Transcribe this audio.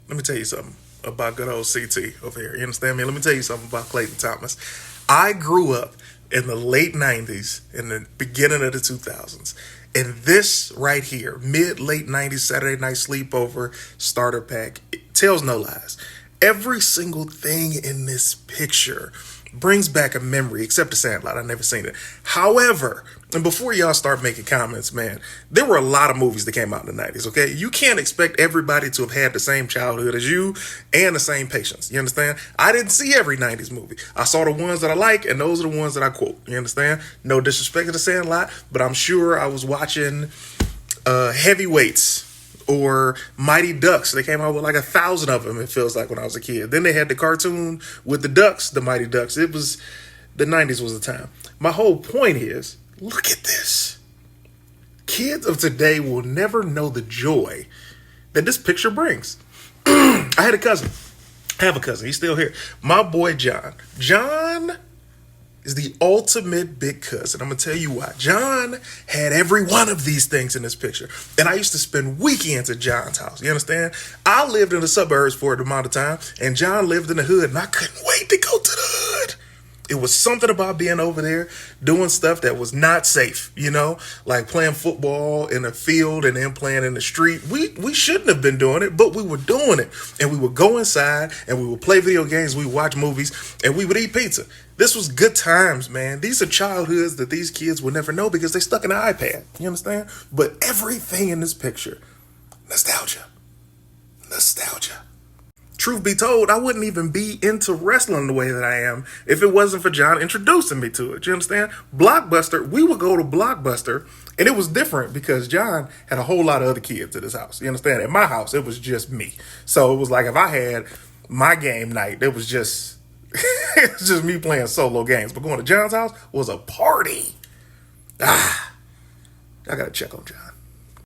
let me tell you something about good old CT over here. You understand me? Let me tell you something about Clayton Thomas. I grew up in the late 90s, in the beginning of the 2000s. And this right here, late 90s Saturday night sleepover starter pack, it tells no lies. Every single thing in this picture brings back a memory, except the Sandlot. I've never seen it. However, and before y'all start making comments, man, there were a lot of movies that came out in the 90s, okay? You can't expect everybody to have had the same childhood as you and the same patience. You understand? I didn't see every 90s movie. I saw the ones that I like, and those are the ones that I quote. You understand? No disrespect to the Sandlot, but I'm sure I was watching Heavyweights or Mighty Ducks. They came out with like 1,000 of them, it feels like, when I was a kid. Then they had the cartoon with the Ducks, the Mighty Ducks. It was, the 90s was the time. My whole point is, look at this. Kids of today will never know the joy that this picture brings. I had a cousin. I have a cousin. He's still here. My boy, John. John is the ultimate big cousin. I'm going to tell you why. John had every one of these things in this picture. And I used to spend weekends at John's house. You understand? I lived in the suburbs for an amount of time, and John lived in the hood, and I couldn't wait to go to the hood. It was something about being over there doing stuff that was not safe, you know, like playing football in a field and then playing in the street. We shouldn't have been doing it, but we were doing it. And we would go inside and we would play video games, we would watch movies, and we would eat pizza. This was good times, man. These are childhoods that these kids will never know because they stuck in an iPad. You understand? But everything in this picture, nostalgia. Nostalgia. Truth be told, I wouldn't even be into wrestling the way that I am if it wasn't for John introducing me to it. You understand? Blockbuster, we would go to Blockbuster, and it was different because John had a whole lot of other kids at his house. You understand? At my house, it was just me. So it was like if I had my game night, it was just it's just me playing solo games. But going to John's house was a party. I gotta check on John.